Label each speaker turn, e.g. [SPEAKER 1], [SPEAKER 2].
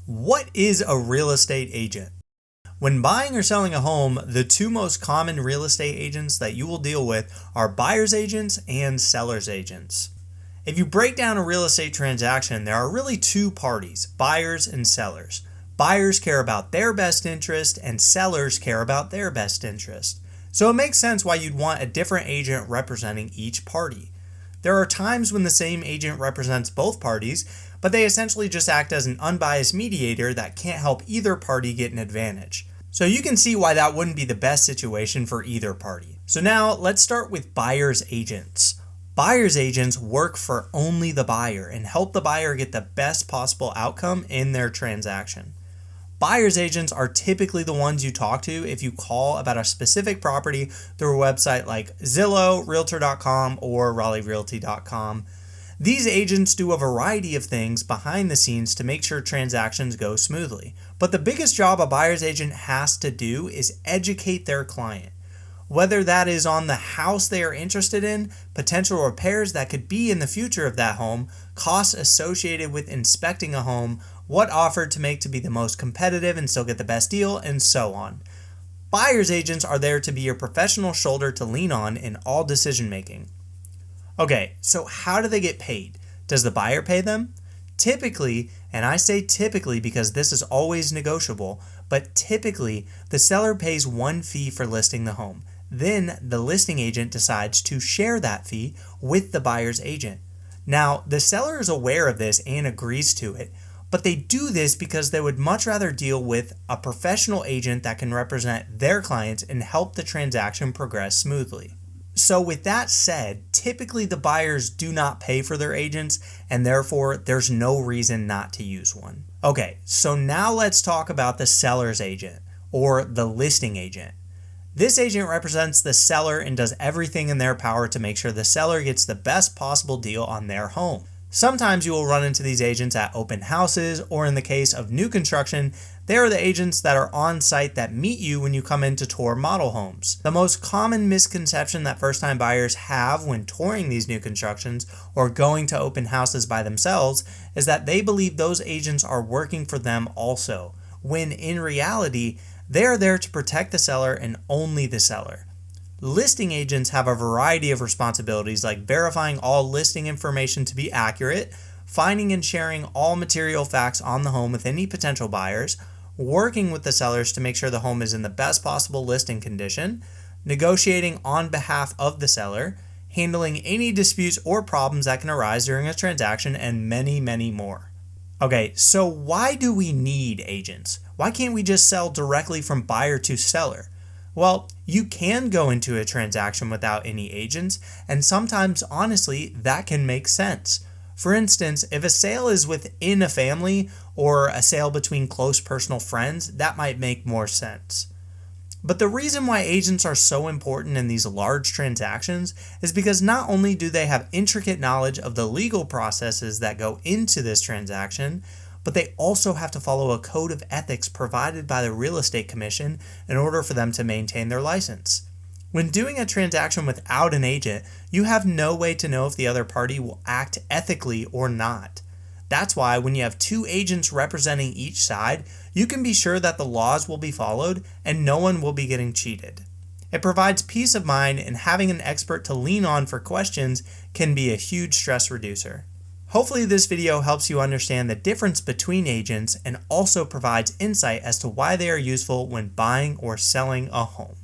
[SPEAKER 1] What is a real estate agent? When buying or selling a home, the two most common real estate agents that you will deal with are buyer's agents and seller's agents. If you break down a real estate transaction, there are really two parties, buyers and sellers. Buyers care about their best interest and sellers care about their best interest. So it makes sense why you'd want a different agent representing each party. There are times when the same agent represents both parties, but they essentially just act as an unbiased mediator that can't help either party get an advantage. So you can see why that wouldn't be the best situation for either party. So now let's start with buyer's agents. Buyer's agents work for only the buyer and help the buyer get the best possible outcome in their transaction. Buyer's agents are typically the ones you talk to if you call about a specific property through a website like Zillow, Realtor.com, or RaleighRealty.com. These agents do a variety of things behind the scenes to make sure transactions go smoothly. But the biggest job a buyer's agent has to do is educate their client. Whether that is on the house they are interested in, potential repairs that could be in the future of that home, costs associated with inspecting a home, what offer to make to be the most competitive and still get the best deal, and so on. Buyer's agents are there to be your professional shoulder to lean on in all decision making. Okay, so how do they get paid? Does the buyer pay them? Typically, and I say typically because this is always negotiable, but typically the seller pays one fee for listing the home. Then the listing agent decides to share that fee with the buyer's agent. Now, the seller is aware of this and agrees to it, but they do this because they would much rather deal with a professional agent that can represent their clients and help the transaction progress smoothly. So with that said, typically the buyers do not pay for their agents, and therefore there's no reason not to use one. Okay, so now let's talk about the seller's agent, or the listing agent. This agent represents the seller and does everything in their power to make sure the seller gets the best possible deal on their home. Sometimes you will run into these agents at open houses, or in the case of new construction, they are the agents that are on site that meet you when you come in to tour model homes. The most common misconception that first-time buyers have when touring these new constructions or going to open houses by themselves is that they believe those agents are working for them also, when in reality, they are there to protect the seller and only the seller. Listing agents have a variety of responsibilities like verifying all listing information to be accurate, finding and sharing all material facts on the home with any potential buyers, working with the sellers to make sure the home is in the best possible listing condition, negotiating on behalf of the seller, handling any disputes or problems that can arise during a transaction, and many, many more. Okay, so why do we need agents? Why can't we just sell directly from buyer to seller? Well, you can go into a transaction without any agents, and sometimes, honestly, that can make sense. For instance, if a sale is within a family or a sale between close personal friends, that might make more sense. But the reason why agents are so important in these large transactions is because not only do they have intricate knowledge of the legal processes that go into this transaction, but they also have to follow a code of ethics provided by the Real Estate Commission in order for them to maintain their license. When doing a transaction without an agent, you have no way to know if the other party will act ethically or not. That's why when you have two agents representing each side, you can be sure that the laws will be followed and no one will be getting cheated. It provides peace of mind, and having an expert to lean on for questions can be a huge stress reducer. Hopefully this video helps you understand the difference between agents and also provides insight as to why they are useful when buying or selling a home.